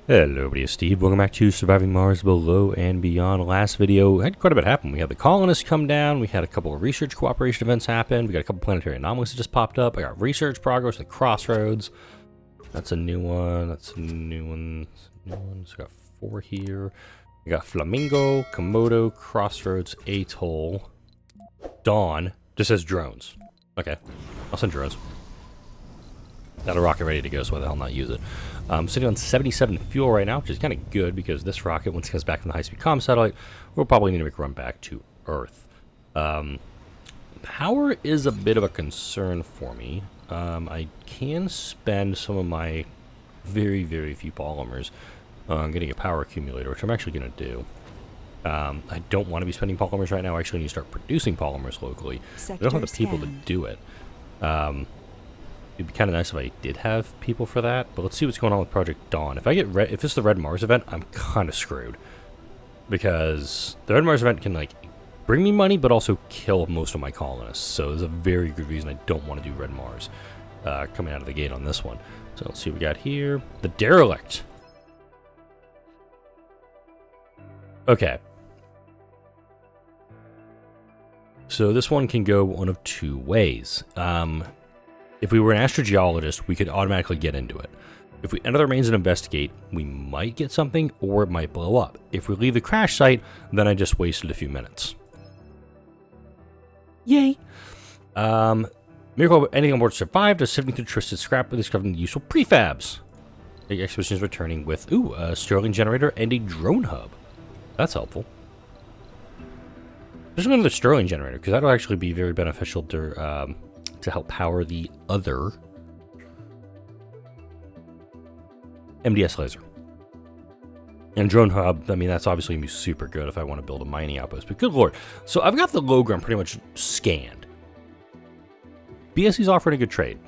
Hello everybody, it's Steve. Welcome back to Surviving Mars Below and Beyond. Last video had quite a bit happen. We had the colonists come down, we had a couple of research cooperation events happen, we got a couple planetary anomalies that just popped up, I got research progress at Crossroads. That's a new one, that's a new one, that's a new one. So I got 4 here. We got Flamingo, Komodo, Crossroads, Atoll, Dawn. Just says drones. Okay, I'll send drones. Got a rocket ready to go, so why the hell not use it? Sitting on 77 fuel right now, which is kind of good because this rocket, once it comes back from the high-speed comm satellite, we'll probably need to make a run back to Earth. Power is a bit of a concern for me. I can spend some of my very, very few polymers on getting a power accumulator, which I'm actually going to do. I don't want to be spending polymers right now. I actually need to start producing polymers locally. I don't have the people to do it. It'd be kind of nice if I did have people for that, but let's see what's going on with Project Dawn. If I get if this is the Red Mars event, I'm kind of screwed because the Red Mars event can like bring me money, but also kill most of my colonists. So there's a very good reason I don't want to do Red Mars coming out of the gate on this one. So let's see what we got here. The Derelict. Okay. So this one can go one of 2 ways. If we were an astrogeologist, we could automatically get into it. If we enter the remains and investigate, we might get something, or it might blow up. If we leave the crash site, then I just wasted a few minutes. Yay! Miracle, anything on board survived. A sifting through twisted scrap with discovering useful prefabs. The expedition is returning with, a Sterling generator and a drone hub. That's helpful. There's another Sterling generator, because that'll actually be very beneficial to help power the other MDS laser. And drone hub, I mean, that's obviously going to be super good if I want to build a mining outpost, but good lord. So I've got the low ground pretty much scanned. BSC's offering a good trade.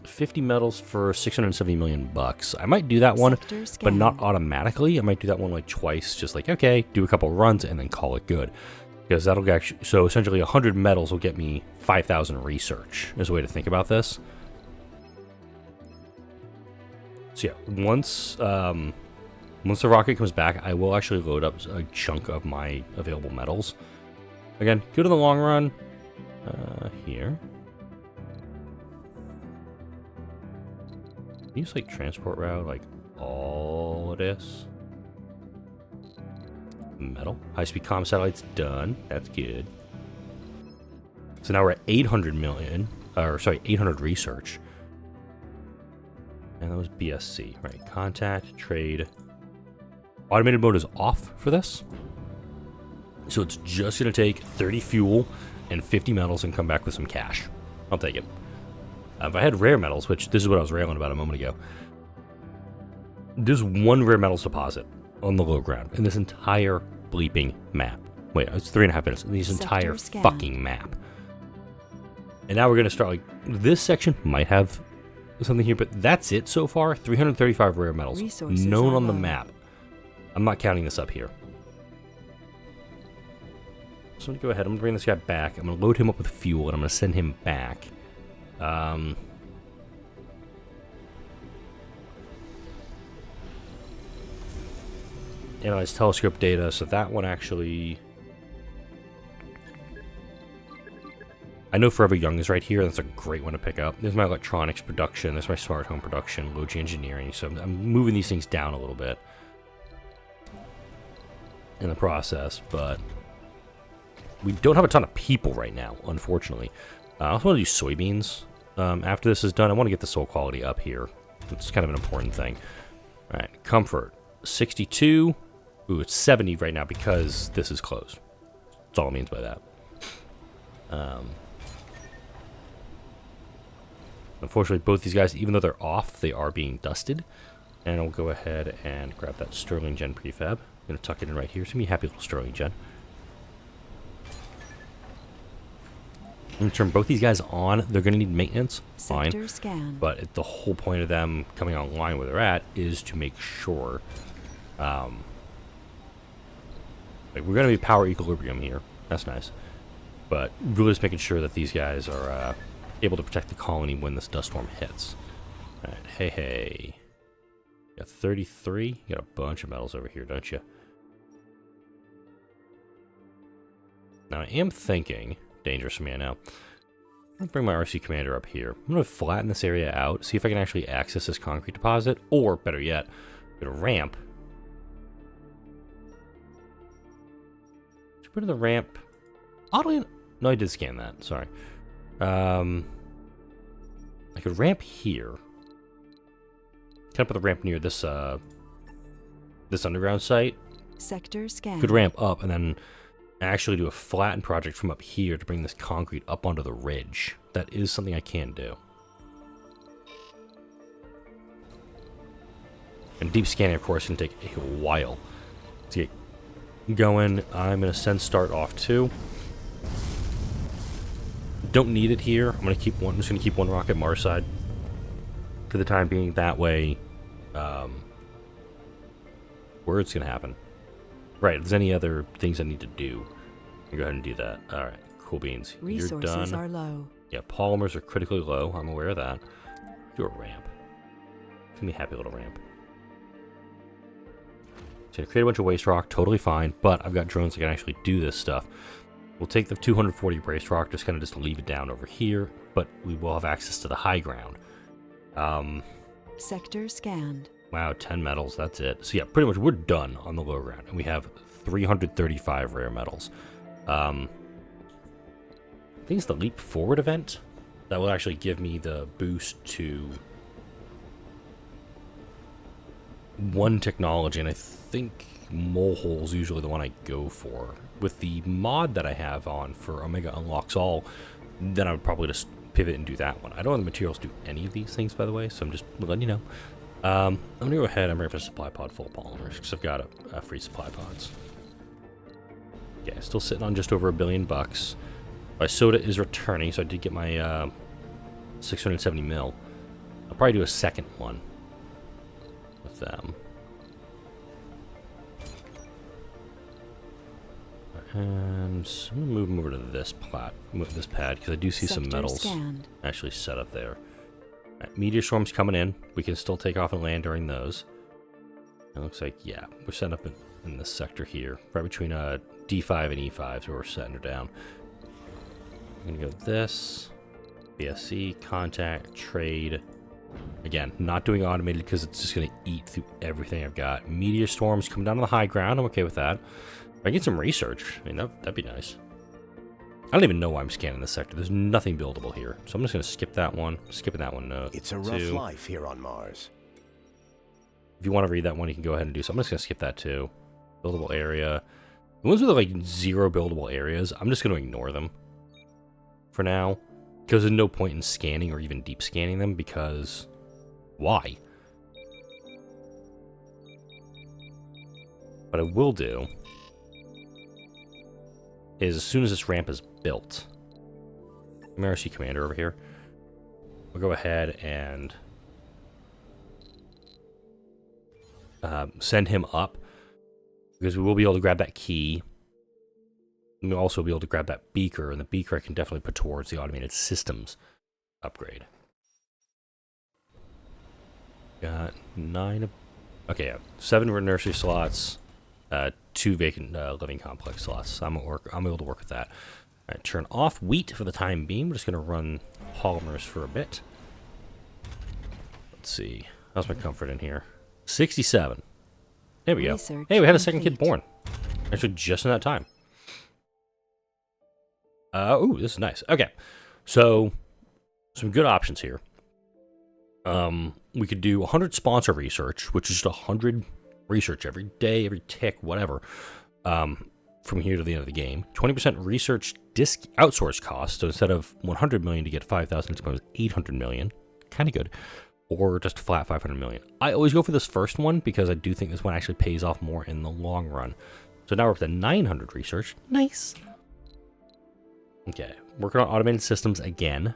50 metals for 670 million bucks. I might do that one, but not automatically. I might do that one like twice, just like, okay, do a couple runs and then call it good. Because that'll actually, so essentially 100 metals will get me 5,000 research, is a way to think about this. So yeah, once the rocket comes back, I will actually load up a chunk of my available metals. Again, good in the long run. Here. Use like transport route, like all of this. Metal. High-speed comm satellite's done. That's good. So now we're at 800 million, or sorry, 800 research. And that was BSC, right? Contact, trade. Automated mode is off for this. So it's just going to take 30 fuel and 50 metals and come back with some cash. I'll take it. If I had rare metals, which this is what I was railing about a moment ago. There's 1 rare metals deposit on the low ground in this entire bleeping map. Wait, it's 3.5 minutes. This entire fucking map. And now we're going to start, like, this section might have something here, but that's it so far. 335 rare metals known on the map. I'm not counting this up here. So I'm going to go ahead. I'm going to bring this guy back. I'm going to load him up with fuel, and I'm going to send him back. Analyze telescope data, so that one actually... I know Forever Young is right here. That's a great one to pick up. There's my electronics production. There's my smart home production, Logi engineering. So I'm moving these things down a little bit in the process, but we don't have a ton of people right now, unfortunately. I also want to do soybeans. After this is done, I want to get the soil quality up here. It's kind of an important thing. All right, comfort, 62. Ooh, it's 70 right now because this is closed. That's all it means by that. Unfortunately, both these guys, even though they're off, they are being dusted. And I'll go ahead and grab that Sterling Gen prefab. I'm going to tuck it in right here. It's going to be a happy little Sterling Gen. I'm going to turn both these guys on. They're going to need maintenance. Fine. But the whole point of them coming online where they're at is to make sure... like we're going to be power equilibrium here. That's nice. But really just making sure that these guys are able to protect the colony when this dust storm hits. Alright, hey. Got 33. You got a bunch of metals over here, don't you? Now, I am thinking, dangerous man now, I'm going to bring my RC Commander up here. I'm going to flatten this area out, see if I can actually access this concrete deposit, or, better yet, get a ramp. Should I put in the ramp? Oddly, no, I did scan that, sorry. I could ramp here. Can I put the ramp near this, this underground site? Sector scan. Could ramp up, and then actually do a flattened project from up here to bring this concrete up onto the ridge. That is something I can do. And deep scanning, of course, can take a while to get going. I'm going to send start off too. Don't need it here. I'm just going to keep one rocket Mars side for the time being. That way, where it's going to happen. Right, if there's any other things I need to do, I'll go ahead and do that. Alright, cool beans. Resources You're done. are low. Yeah, polymers are critically low. I'm aware of that. Do a ramp. Give me a happy little ramp. So create a bunch of waste rock, totally fine, but I've got drones that can actually do this stuff. We'll take the 240 waste rock, just leave it down over here, but we will have access to the high ground. Sector scanned. Wow, 10 metals, that's it. So yeah, pretty much we're done on the low ground, and we have 335 rare metals. I think it's the Leap Forward event that will actually give me the boost to one technology, and I think Molehole is usually the one I go for. With the mod that I have on for Omega Unlocks All, then I would probably just pivot and do that one. I don't have the materials to do any of these things, by the way, so I'm just letting you know. I'm going to go ahead and ready for a supply pod full of polymers, because I've got a free supply pods. Yeah, still sitting on just over $1 billion. My soda is returning, so I did get my 670 mil. I'll probably do a second one with them. And so I'm going to move them over to this pad, because I do see some metals actually set up there. Right, meteor storms coming in. We can still take off and land during those. It looks like, yeah, we're setting up in this sector here, right between D5 and E5, so we're setting her down. I'm going to go this, BSC, contact, trade. Again, not doing automated because it's just going to eat through everything I've got. Meteor storms coming down to the high ground. I'm okay with that. If I get some research, I mean, that'd be nice. I don't even know why I'm scanning this sector. There's nothing buildable here. So I'm just going to skip that one. Skipping that one. It's a rough life here on Mars. If you want to read that one, you can go ahead and do so. I'm just going to skip that too. Buildable area. The ones with like 0 buildable areas, I'm just going to ignore them for now. Because there's no point in scanning or even deep scanning them, because why? What I will do is, as soon as this ramp is built, RC Commander over here, we'll go ahead and send him up, because we will be able to grab that key. And we'll also be able to grab that beaker, and the beaker I can definitely put towards the automated systems upgrade. Got 9. Okay, yeah, 7 nursery slots, 2 vacant living complex slots. I'm able to work with that. All right, turn off wheat for the time being. We're just going to run polymers for a bit. Let's see. How's my comfort in here? 67. There we go. Hey, we had a second kid born. Actually, just in that time. Ooh, this is nice. Okay, so some good options here. We could do 100 sponsor research, which is just 100 research every day, every tick, whatever, from here to the end of the game. 20% research disk outsource cost, so instead of 100 million to get 5,000, it's about 800 million. Kind of good. Or just flat 500 million. I always go for this first one because I do think this one actually pays off more in the long run. So now we're up to 900 research. Nice. Okay, working on automated systems again.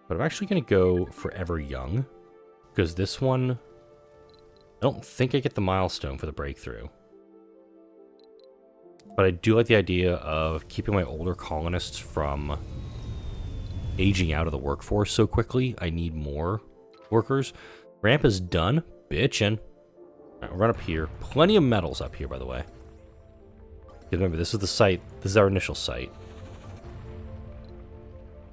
But I'm actually going to go Forever Young, because this one, I don't think I get the milestone for the breakthrough. But I do like the idea of keeping my older colonists from aging out of the workforce so quickly. I need more workers. Ramp is done, bitchin'. Alright, we'll run up here. Plenty of metals up here, by the way. Remember, this is the site. This is our initial site.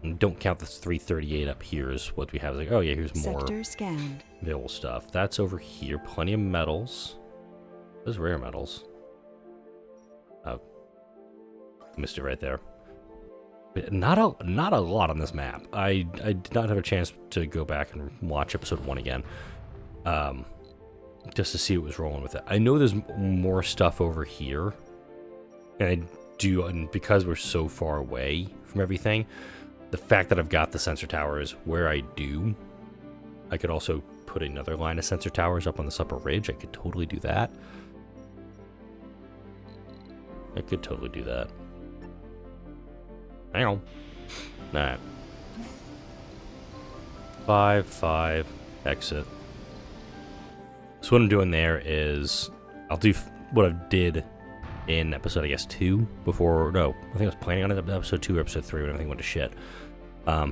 And don't count this 338 up here is what we have. It's like, oh yeah, here's more Sector scanned. available stuff. That's over here. Plenty of metals. Those rare metals. Oh. Missed it right there. Not a lot on this map. I did not have a chance to go back and watch episode 1 again. Just to see what was rolling with it. I know there's more stuff over here. And and because we're so far away from everything, the fact that I've got the sensor towers where I do, I could also put another line of sensor towers up on this upper ridge. I could totally do that. I could totally do that. Hang on. Alright. 5, exit. So what I'm doing there is, I'll do what I did in episode, I guess, 2 before, no, I think I was planning on it, episode 2 or episode 3 when everything went to shit.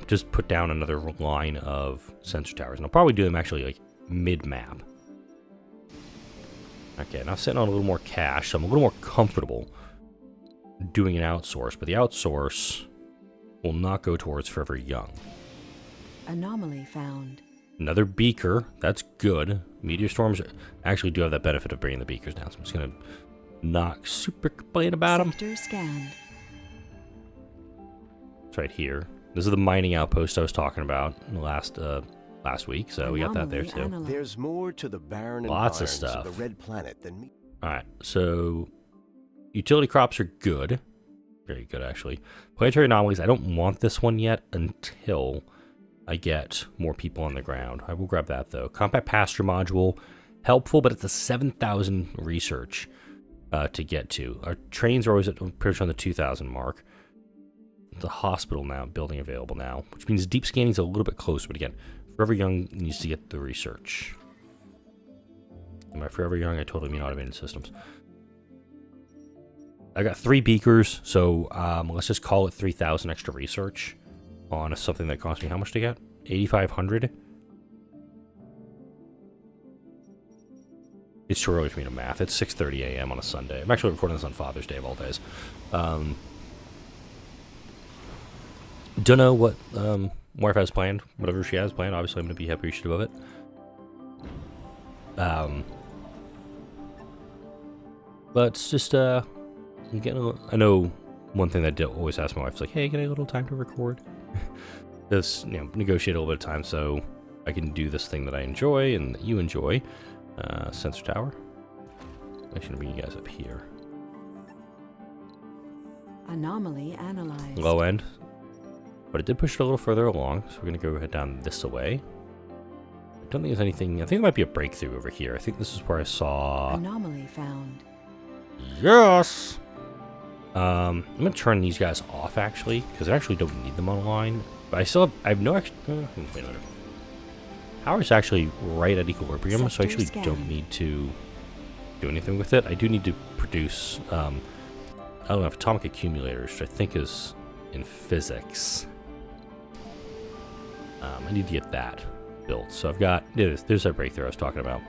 Just put down another line of sensor towers, and I'll probably do them actually, like, mid-map. Okay, now I'm sitting on a little more cash, so I'm a little more comfortable doing an outsource, but the outsource will not go towards Forever Young. Anomaly found. Another beaker, that's good. Meteor storms actually do have that benefit of bringing the beakers down, so I'm just going to not super complain about them. Sector scanned. It's right here. This is the mining outpost I was talking about in the last week, so we got that there too. Analyzed. There's more to the barren Lots of environs stuff. the red planet than me. Alright, so utility crops are good. Very good, actually. Planetary anomalies, I don't want this one yet until I get more people on the ground. I will grab that, though. Compact pasture module, helpful, but it's a 7,000 research to get to. Our trains are always at pretty much on the 2,000 mark. The hospital now, building available now, which means deep scanning is a little bit closer, but again, Forever Young needs to get the research. And by Forever Young, I totally mean automated systems. I got 3 beakers, so let's just call it 3,000 extra research on something that cost me how much to get? 8,500? It's too early for me to math. It's 6:30 a.m. on a Sunday. I'm actually recording this on Father's Day of all days. Don't know what wife has planned. Whatever she has planned, obviously I'm going to be happy appreciative of it. But it's just, I'm getting I know one thing that I always ask my wife is like, hey, can I get a little time to record? Just, negotiate a little bit of time so I can do this thing that I enjoy and that you enjoy. Sensor tower. I'm going to bring you guys up here. Anomaly analyzed. Low end. But it did push it a little further along, so we're going to go head down this way. I don't think there's anything. I think there might be a breakthrough over here. I think this is where I saw. Anomaly found. Yes! I'm going to turn these guys off, actually, because I actually don't need them online. But I still have. I have no extra. Wait a minute. Power's actually right at equilibrium, so I actually don't need to do anything with it. I do need to produce, I don't know, atomic accumulators, which I think is in physics. I need to get that built. So I've got, there's our breakthrough I was talking about.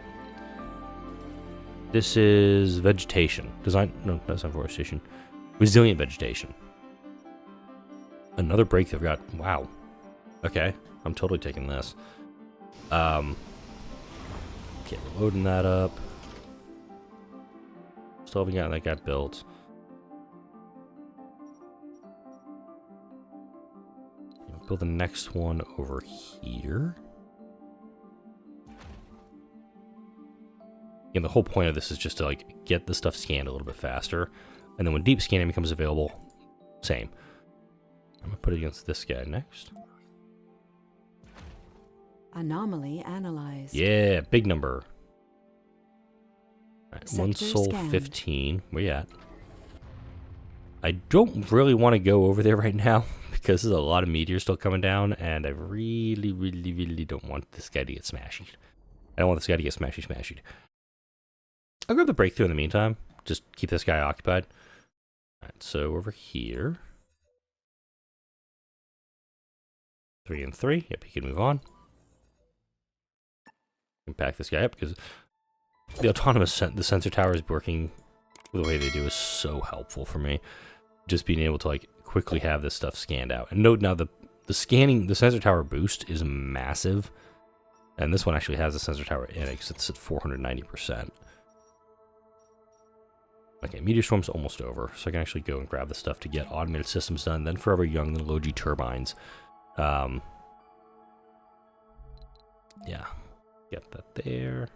This is vegetation. No, that's not forestation. Resilient vegetation. Another breakthrough I've got. Wow. Okay, I'm totally taking this. Okay, we're loading that up. Still haven't gotten that got built. Build the next one over here. And the whole point of this is just to like get the stuff scanned a little bit faster, and then when deep scanning becomes available, same. I'm gonna put it against this guy next. Anomaly analyzed. Yeah, big number. All right, one Sector soul scanned. 15. Where you at? I don't really want to go over there right now because there's a lot of meteors still coming down, and I really, really, really don't want this guy to get smashed. I don't want this guy to get smashed. I'll grab the breakthrough in the meantime. Just keep this guy occupied. All right, so over here. 3 and 3. Yep, he can move on. Can pack this guy up because the the sensor towers working the way they do is so helpful for me. Just being able to like quickly have this stuff scanned out. And note now the sensor tower boost is massive. And this one actually has a sensor tower in it because it's at 490%. Okay, Meteor Storm's almost over, so I can actually go and grab the stuff to get automated systems done, then Forever Young, then low-G turbines. Yeah, get that there.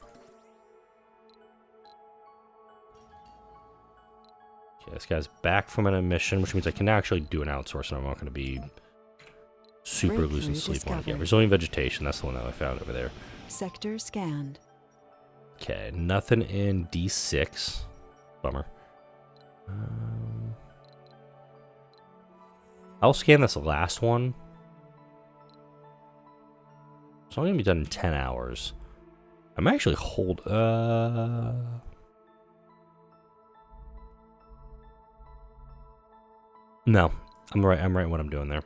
Okay, this guy's back from an mission, which means I can actually do an outsource, and I'm not going to be super losing sleep on it. Yeah, Resilient Vegetation, that's the one that I found over there. Sector scanned. Okay, nothing in D6. Bummer. I'll scan this last one. It's only going to be done in 10 hours. I might actually hold... No, I'm right in what I'm doing there.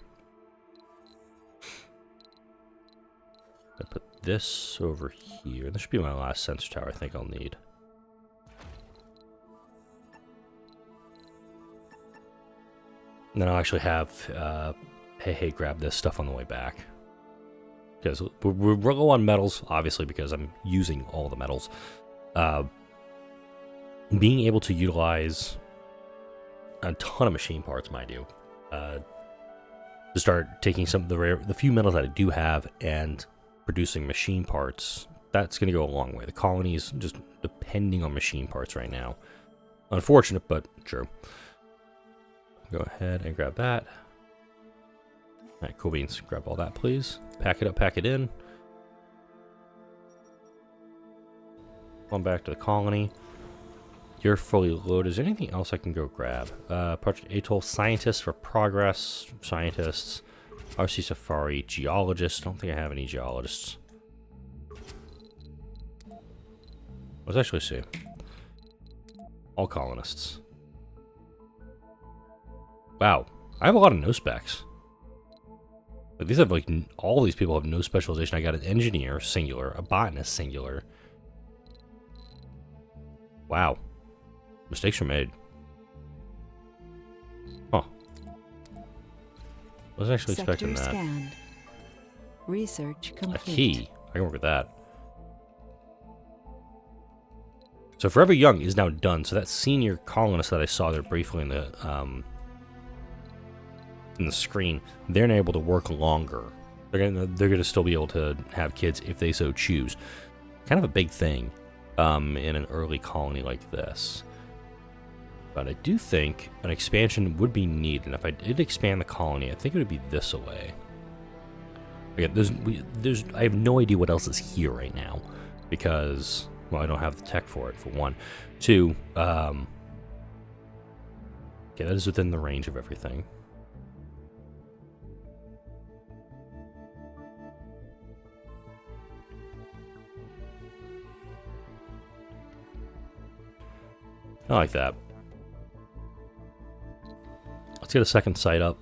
I put this over here. This should be my last sensor tower I think I'll need. And then I'll actually have hey grab this stuff on the way back. Because we're low on metals, obviously, because I'm using all the metals. Being able to utilize a ton of machine parts, mind you, to start taking some of the few metals that I do have and producing machine parts, that's going to go a long way. The colony is just depending on machine parts right now. Unfortunate, but true. Go ahead and grab that. Alright, cool beans. Grab all that, please. Pack it up, pack it in. On back to the colony. You're fully loaded. Is there anything else I can go grab? Project Atoll, Scientists for Progress, Scientists, RC Safari, Geologists. I don't think I have any Geologists. Let's actually see. All Colonists. Wow, I have a lot of no specs. Like these have like all these people have no specialization. I got an engineer singular, a botanist singular. Wow, mistakes were made. Huh. I was actually expecting that. Scanned. Research complete. A key. I can work with that. So Forever Young is now done. So that senior colonist that I saw there briefly in the screen, they're not able to work longer. They're gonna still be able to have kids if they so choose. Kind of a big thing in an early colony like this. But I do think an expansion would be needed. And if I did expand the colony, I think it would be this away. Again, I have no idea what else is here right now because, well, I don't have the tech for it, for one. Two, okay, that is within the range of everything. I like that. Let's get a second site up.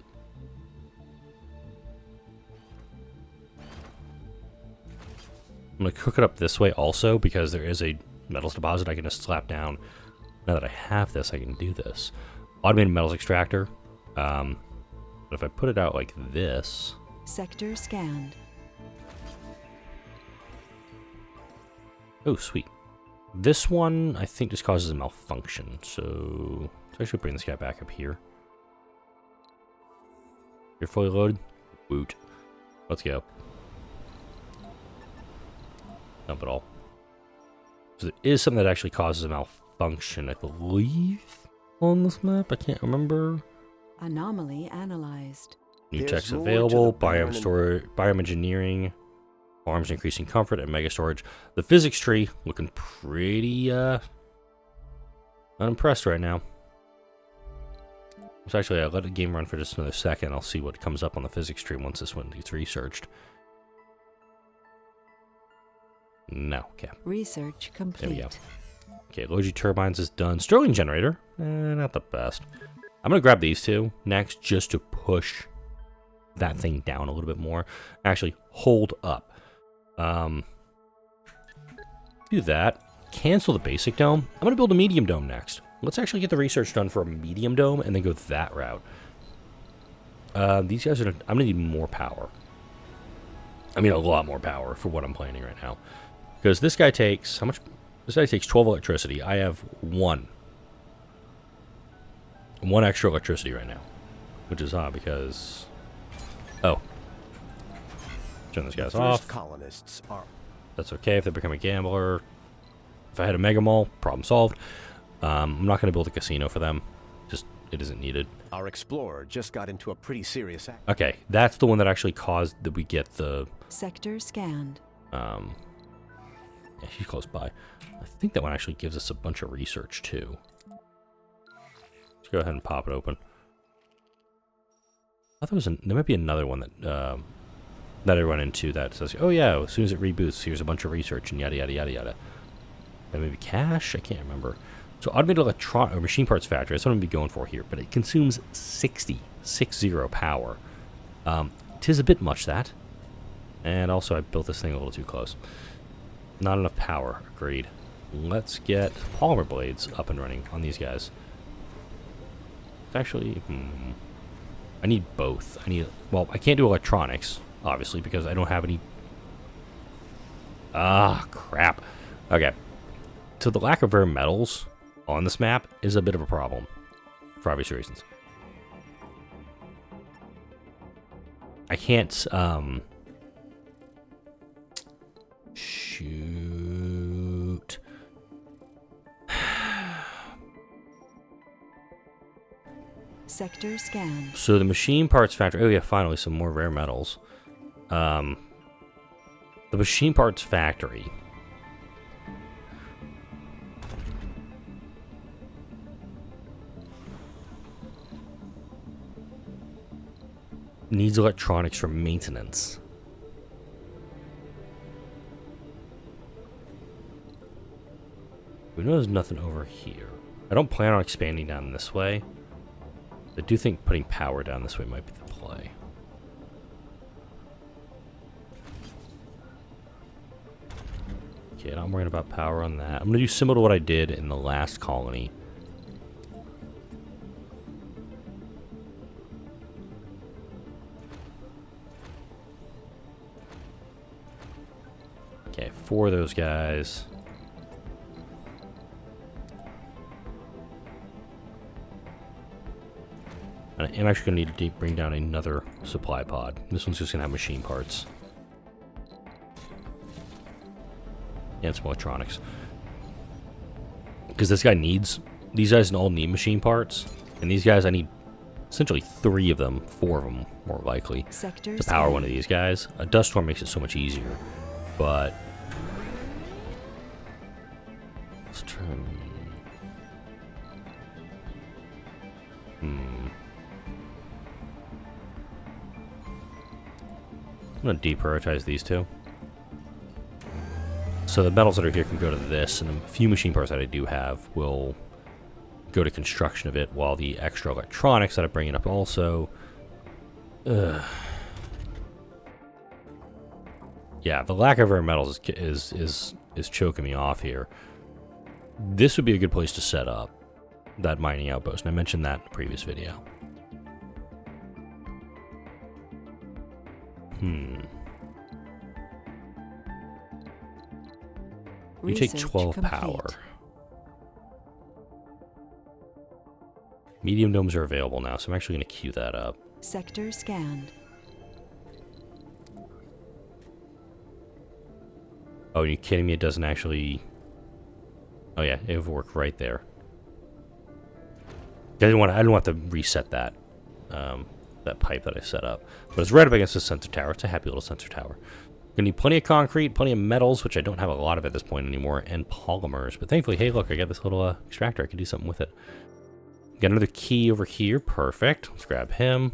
I'm going to cook it up this way also because there is a metals deposit I can just slap down. Now that I have this, I can do this. Automated metals extractor. But if I put it out like this... Sector scanned. Oh, sweet. This one, I think, just causes a malfunction. So I should bring this guy back up here. You're fully loaded? Woot. Let's go. Dump it all. So there is something that actually causes a malfunction, I believe, on this map. I can't remember. Anomaly analyzed. New There's techs more to available. the Biome barren storage, biome engineering. Farms increasing comfort and mega storage. The physics tree looking pretty unimpressed right now. So actually, I'll let the game run for just another second. I'll see what comes up on the physics tree once this one gets researched. No, okay. Research complete. There we go. Okay, low-G turbines is done. Stirling generator, not the best. I'm gonna grab these two next just to push that thing down a little bit more. Actually, hold up. Do that. Cancel the basic dome. I'm going to build a medium dome next. Let's actually get the research done for a medium dome and then go that route. These guys are... I'm going to need more power. I mean, a lot more power for what I'm planning right now. Because this guy takes... How much? This guy takes 12 electricity. I have one. One extra electricity right now. Which is odd because... Oh. Turn those guys off. Colonists are... That's okay if they become a gambler. If I had a mega mall, problem solved. I'm not going to build a casino for them. Just, it isn't needed. Our explorer just got into a pretty serious accident. Okay, that's the one that actually caused that we get the... Sector scanned. Yeah, she's close by. I think that one actually gives us a bunch of research, too. Let's go ahead and pop it open. I thought there might be another one that... that I run into that says, oh yeah, as soon as it reboots, here's a bunch of research and yada yada yada yada. And maybe cash? I can't remember. So automated or machine parts factory, that's what I'm going to be going for here, but it consumes 60 power. Tis a bit much, that. And also I built this thing a little too close. Not enough power, agreed. Let's get polymer blades up and running on these guys. Actually, I need both. Well, I can't do electronics, obviously, because I don't have any... Ah, crap. Okay. So the lack of rare metals on this map is a bit of a problem, for obvious reasons. I can't, shoot. Sector scanned. So the machine parts factory... Oh yeah, finally, some more rare metals. The machine parts factory... needs electronics for maintenance. We know there's nothing over here. I don't plan on expanding down this way. I do think putting power down this way might be the play. Okay, not worrying about power on that. I'm going to do similar to what I did in the last colony. Okay, 4 of those guys. And I am actually going to need to bring down another supply pod. This one's just going to have machine parts. And some electronics. Because this guy needs... These guys all need machine parts. And these guys, I need essentially 3 of them. 4 of them, more likely. To power one of these guys. A dust storm makes it so much easier. But... let's turn... I'm going to deprioritize these two. So the metals that are here can go to this, and a few machine parts that I do have will go to construction of it, while the extra electronics that I'm bringing up also... Yeah, the lack of rare metals is choking me off here. This would be a good place to set up that mining outpost, and I mentioned that in the previous video. You take 12 power. Medium domes are available now, so I'm actually going to queue that up. Sector scanned. Oh, are you kidding me? It doesn't actually... Oh yeah, it would work right there. I didn't want to reset that that pipe that I set up. But it's right up against the sensor tower. It's a happy little sensor tower. Gonna need plenty of concrete, plenty of metals, which I don't have a lot of at this point anymore, and polymers. But thankfully, hey, look, I got this little extractor. I can do something with it. Got another key over here. Perfect. Let's grab him.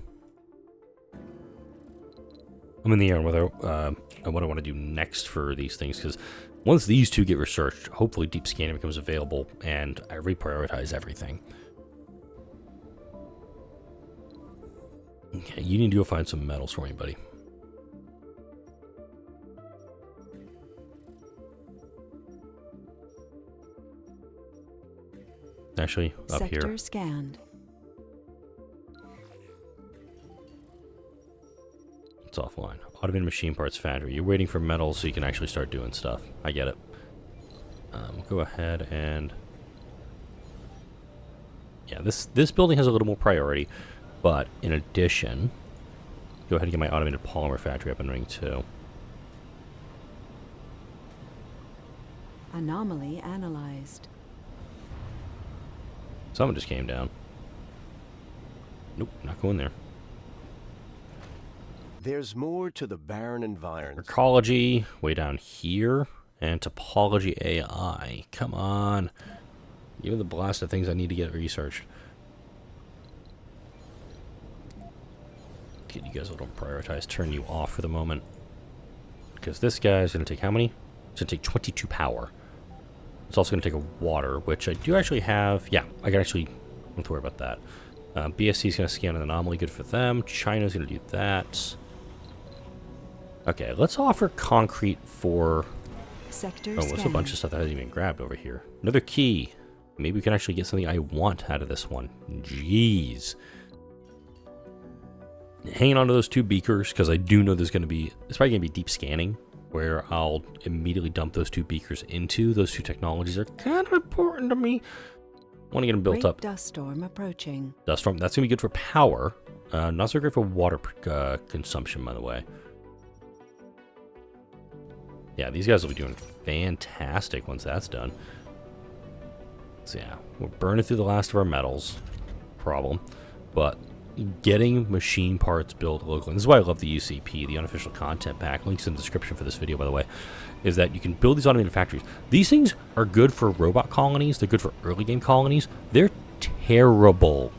I'm in the air on whether what I want to do next for these things, because once these two get researched, hopefully deep scanning becomes available, and I reprioritize everything. Okay, you need to go find some metals for me, buddy. Actually, up Sector here. scanned. It's offline. Automated machine parts factory. You're waiting for metals so you can actually start doing stuff. I get it. Go ahead and... Yeah, this building has a little more priority, but in addition, go ahead and get my automated polymer factory up and running too. Anomaly analyzed. Someone just came down. Nope, not going there. There's more to the barren environs. Ecology, way down here, and topology AI. Come on. Give me the blast of things I need to get researched. Get you guys a little prioritize. Turn you off for the moment. Because this guy's going to take how many? It's going to take 22 power. It's also going to take a water, which I do actually have. Yeah, I can actually... Don't have to worry about that. BSC is going to scan an anomaly. Good for them. China's going to do that. Okay, let's offer concrete for... Sector Oh, what's a bunch of stuff that hasn't even grabbed over here? Another key. Maybe we can actually get something I want out of this one. Jeez. Hanging on to those 2 beakers, because I do know there's going to be... It's probably going to be deep scanning, where I'll immediately dump those 2 beakers into. Those 2 technologies are kind of important to me. I want to get them built Great up. dust storm approaching. Dust storm, that's going to be good for power. Not so great for water consumption, by the way. Yeah, these guys will be doing fantastic once that's done. So yeah, we're burning through the last of our metals. Problem. But getting machine parts built locally, and this is why I love the UCP, the unofficial content pack, links in the description for this video, by the way, is that you can build these automated factories. These things are good for robot colonies. They're good for early game colonies. They're terrible,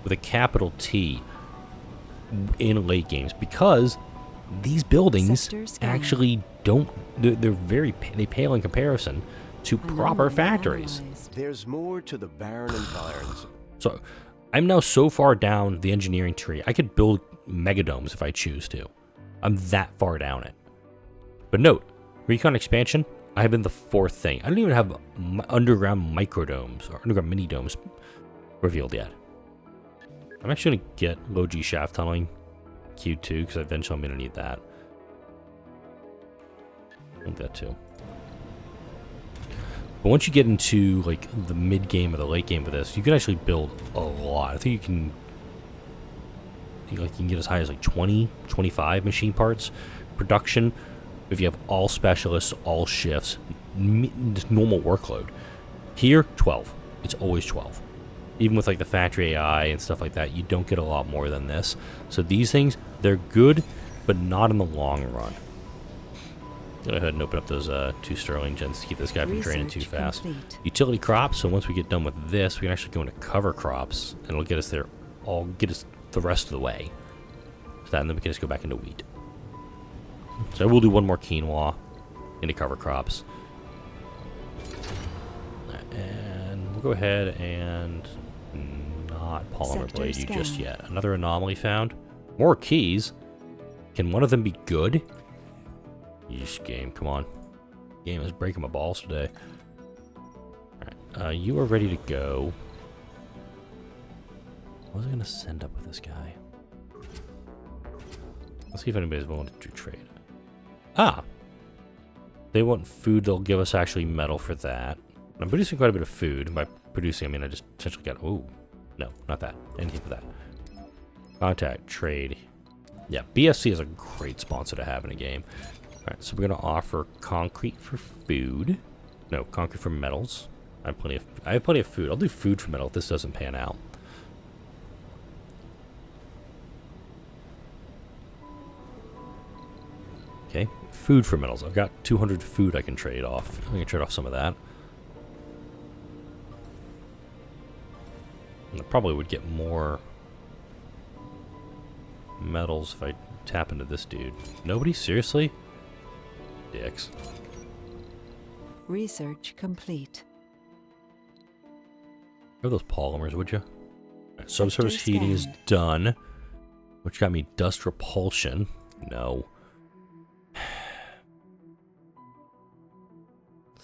with a capital T, in late games, because these buildings actually don't... They pale in comparison to proper factories. There's more to the barren environs. So, I'm now so far down the engineering tree, I could build megadomes if I choose to. I'm that far down it. But note, recon expansion, I have been the 4th thing. I don't even have underground microdomes or underground mini domes revealed yet. I'm actually going to get low G shaft tunneling Q2 because eventually I'm going to need that. I need that too. But once you get into like the mid game or the late game of this, you can actually build a lot. I think you can get as high as like 20, 25 machine parts production if you have all specialists, all shifts, just normal workload. Here, 12. It's always 12. Even with like the factory AI and stuff like that, you don't get a lot more than this. So these things, they're good, but not in the long run. Go ahead and open up those 2 Sterling gens to keep this guy from draining too fast. Complete. Utility crops, so once we get done with this, we can actually go into cover crops, and it'll get us there, get us the rest of the way. So that, and then we can just go back into wheat. So we'll do one more quinoa into cover crops. And we'll go ahead and not polymer Sector blade you just scan. yet. Another anomaly found. More keys. Can one of them be good? Yeesh, game, come on. Game is breaking my balls today. Alright, you are ready to go. What was I going to send up with this guy? Let's see if anybody's willing to do trade. Ah! They want food, they'll give us actually metal for that. I'm producing quite a bit of food. By producing, I mean I just essentially got... Oh, no, not that. Anything for that. Contact, trade. Yeah, BSC is a great sponsor to have in a game. Alright, so we're going to offer concrete for food. No, concrete for metals. I have plenty of food. I'll do food for metal if this doesn't pan out. Okay, food for metals. I've got 200 food I can trade off. I can trade off some of that. And I probably would get more metals if I tap into this dude. Nobody? Seriously? Dicks. Research complete. Grab those polymers, would you? Right, subsurface Sector heating is scanned. done. Which got me dust repulsion. No.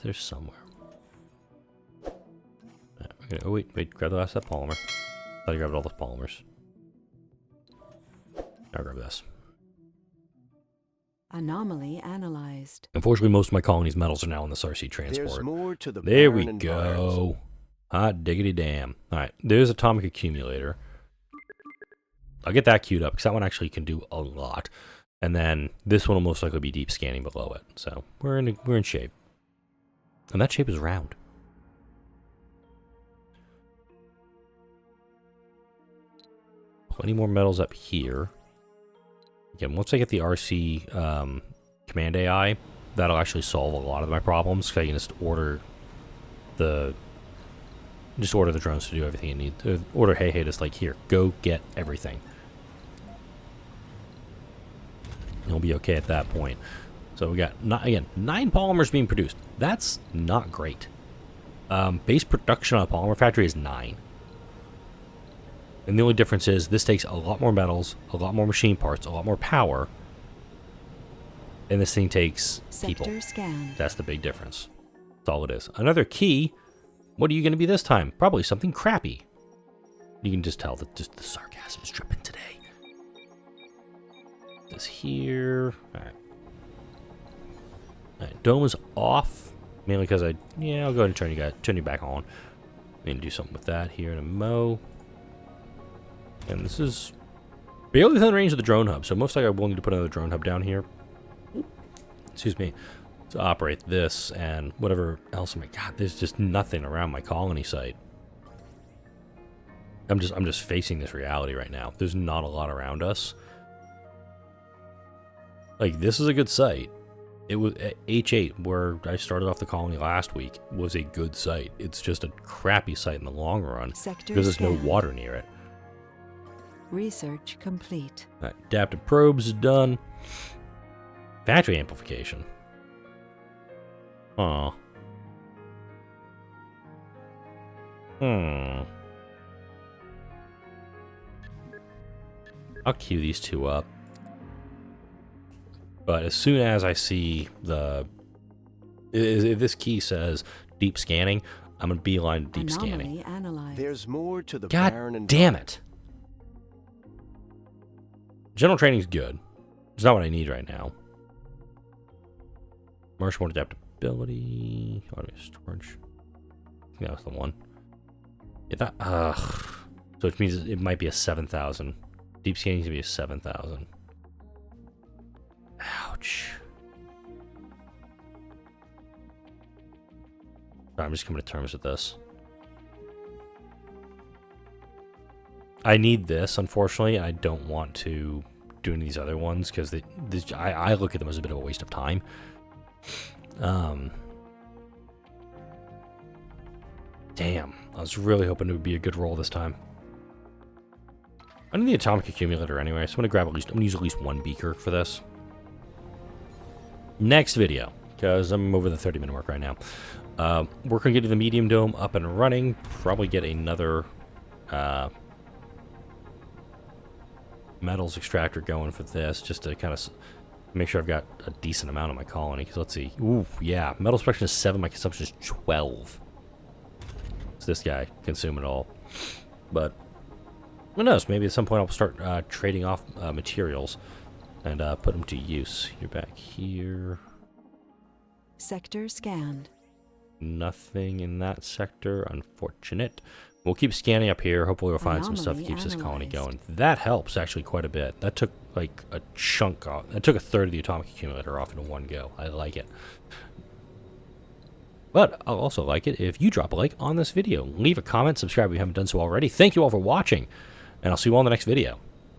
There's somewhere. Right, we're Okay, oh, wait, grab the last of that polymer. Thought I grabbed all the polymers. I'll grab this. Anomaly analyzed. Unfortunately, most of my colony's metals are now in the RC transport. There's more to the There we barren go. Hot diggity damn. Alright, there's atomic accumulator. I'll get that queued up, because that one actually can do a lot. And then this one will most likely be deep scanning below it. So we're in shape. And that shape is round. Plenty more metals up here. Again, once I get the RC command AI, that'll actually solve a lot of my problems. Because I can just order the drones to do everything it needs. Order hey just like, here, go get everything. It'll be okay at that point. So we got, again, 9 polymers being produced. That's not great. Base production on a polymer factory is 9. And the only difference is this takes a lot more metals, a lot more machine parts, a lot more power. And this thing takes people. Sector scanned. That's the big difference. That's all it is. Another key. What are you going to be this time? Probably something crappy. You can just tell that just the sarcasm is dripping today. This here. Alright. Alright, dome is off. Mainly because I'll go ahead and turn you back on. And do something with that here in a mo. And this is barely within range of the drone hub, so most likely I will need to put another drone hub down here. Excuse me. To operate this and whatever else. Oh my god, there's just nothing around my colony site. I'm just facing this reality right now. There's not a lot around us. Like, this is a good site. It was at H8, where I started off the colony last week, was a good site. It's just a crappy site in the long run because there's no water near it. Research complete. Right, adaptive probes is done. Factory amplification. Aw. I'll queue these two up. But as soon as I see if this key says deep scanning, I'm gonna beeline deep scanning. Analyzed. There's more to the barren God damn it! General training's good. It's not what I need right now. Martial mode adaptability. Automated storage. I think that was the one. Yeah, so which means it might be a 7,000. Deep scanning is gonna be a 7,000. Ouch. I'm just coming to terms with this. I need this, unfortunately. I don't want to do any of these other ones because I look at them as a bit of a waste of time. Damn. I was really hoping it would be a good roll this time. I need the atomic accumulator anyway, so I'm gonna use at least one beaker for this. Next video, because I'm over the 30-minute mark right now. We're gonna get the medium dome up and running. Probably get another metals extractor going for this, just to kind of make sure I've got a decent amount of my colony. Because let's see, ooh, yeah, metal extraction is 7, my consumption is 12. So this guy consume it all, but who knows? Maybe at some point I'll start trading off materials and put them to use. You're back here. Sector scanned. Nothing in that sector, unfortunate. We'll keep scanning up here. Hopefully we'll find some stuff that Anomaly keeps this colony analyzed. going. That helps actually quite a bit. That took like a chunk off. That took a third of the atomic accumulator off in one go. I like it. But I'll also like it if you drop a like on this video. Leave a comment, subscribe if you haven't done so already. Thank you all for watching, and I'll see you all in the next video.